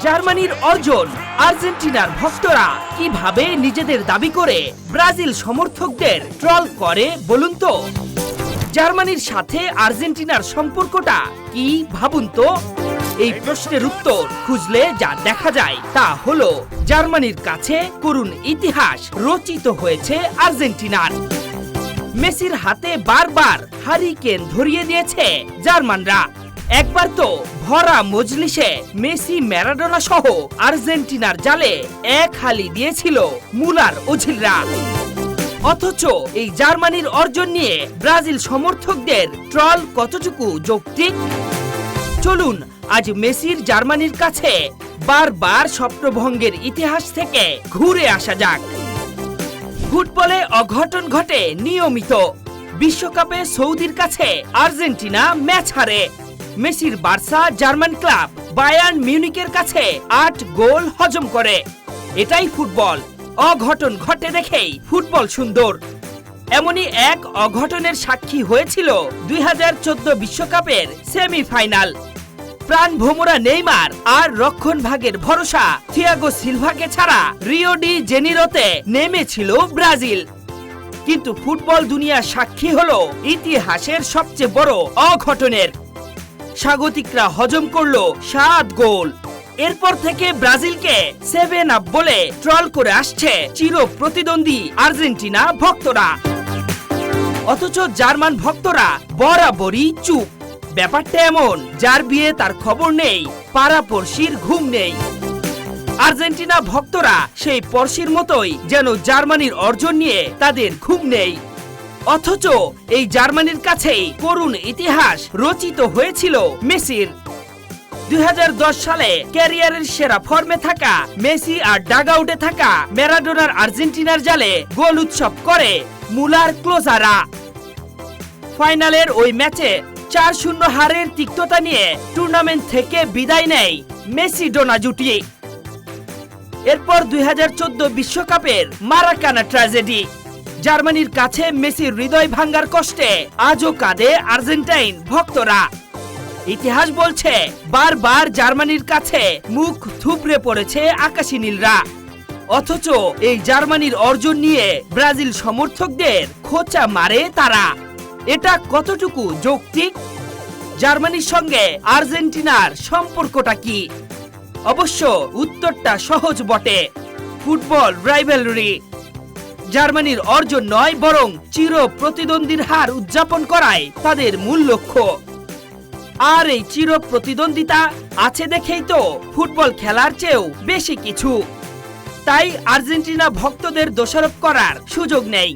জার্মানির অর্জন, আর্জেন্টিনার ভক্তরা কিভাবে নিজেদের দাবি করে ব্রাজিল সমর্থকদের ট্রল করে বলুন তো। জার্মানির সাথে আর্জেন্টিনার সম্পর্কটা কি ভাবুন তো। এই প্রশ্নের উত্তর খুঁজলে যা দেখা যায় তা হলো জার্মানির কাছে করুণ ইতিহাস রচিত হয়েছে আর্জেন্টিনার। মেসির হাতে বারবার হারিকেন ধরিয়ে দিয়েছে জার্মানরা। একবার তো ভরা মজলিসে মেসি, ম্যারাডোনা সহ আর্জেন্টিনার জালে এক হালি দিয়েছিল মুলার ওঝিলরা। অথচ এই জার্মানির অর্জন নিয়ে ব্রাজিল সমর্থকদের ট্রল কতটুকু যৌক্তিক? চলুন আজ মেসির জার্মানির কাছে বারবার স্বপ্নভঙ্গের ইতিহাস থেকে ঘুরে আসা যাক। ফুটবলে অঘটন ঘটে নিয়মিত। বিশ্বকাপে সৌদির কাছে আর্জেন্টিনা ম্যাচ হারে। মেসির বার্সা জার্মান ক্লাব বায়ার্ন মিউনিকের কাছে 8 গোল হজম করে। এটাই ফুটবল। অঘটন ঘটে দেখেই ফুটবল সুন্দর। এমনই এক অঘটনের সাক্ষী হয়েছিল 2014 বিশ্বকাপের সেমিফাইনাল। প্রাণ ভোমরা নেইমার আর রক্ষণ ভাগের ভরসা থিয়াগো সিলভাকে ছাড়া রিও ডি জেনিরোতে নেমেছিল ব্রাজিল। কিন্তু ফুটবল দুনিয়া সাক্ষী হলো ইতিহাসের সবচেয়ে বড় অঘটনের। স্বাগতিকরা হজম করলো 7 গোল। এরপর থেকে ব্রাজিলকে 7 আপ বলে ট্রল করে আসছে চির প্রতিদ্বন্দ্বী আর্জেন্টিনা ভক্তরা। অথচ জার্মান ভক্তরা বরাবরই চুপ। ব্যাপারটা এমন, যার বিয়ে তার খবর নেই, পাড়াপড়শির ঘুম নেই। আর্জেন্টিনা ভক্তরা সেই পড়শির মতোই যেন জার্মানির অর্জন নিয়ে তাদের ঘুম নেই। অথচ এই জার্মানির কাছেই করুণ ইতিহাস রচিত হয়েছিল মেসির। 2010 সালে ক্যারিয়ারের সেরা ফর্মে থাকা মেসি আর ডাগআউটে থাকা ম্যারাডোনার আর্জেন্টিনার জালে গোল উৎসব করে মুলার ক্লোজাররা। ফাইনালের ওই ম্যাচে 4-0 হারের তিক্ততা নিয়ে টুর্নামেন্ট থেকে বিদায় নেয় মেসি ডোনা জুটি। এরপর 2014 বিশ্বকাপের মারাকানা ট্র্যাজেডি। জার্মানির কাছে মেসির হৃদয় ভাঙ্গার কষ্টে আজও কাঁদে আর্জেন্টাইন ভক্তরা। ইতিহাস বলছে বারবার জার্মানির কাছে মুখ থুবড়ে পড়েছে আকাশী নীলরা। অথচ এই জার্মানির অর্জন নিয়ে ব্রাজিল সমর্থকদের খোঁচা মারে তারা। এটা কতটুকু যৌক্তিক? জার্মানির সঙ্গে আর্জেন্টিনার সম্পর্কটা কি? অবশ্য উত্তরটা সহজ বটে। Football rivalry. জার্মানির অর্জন নয়, বরং চির প্রতিদ্বন্দ্বীর হার উদযাপন করাই তাদের মূল লক্ষ্য। আর এই চির প্রতিদ্বন্দ্বিতা আছে দেখেই তো ফুটবল খেলার চেয়েও বেশি কিছু। তাই আর্জেন্টিনা ভক্তদের দোষারোপ করার সুযোগ নেই।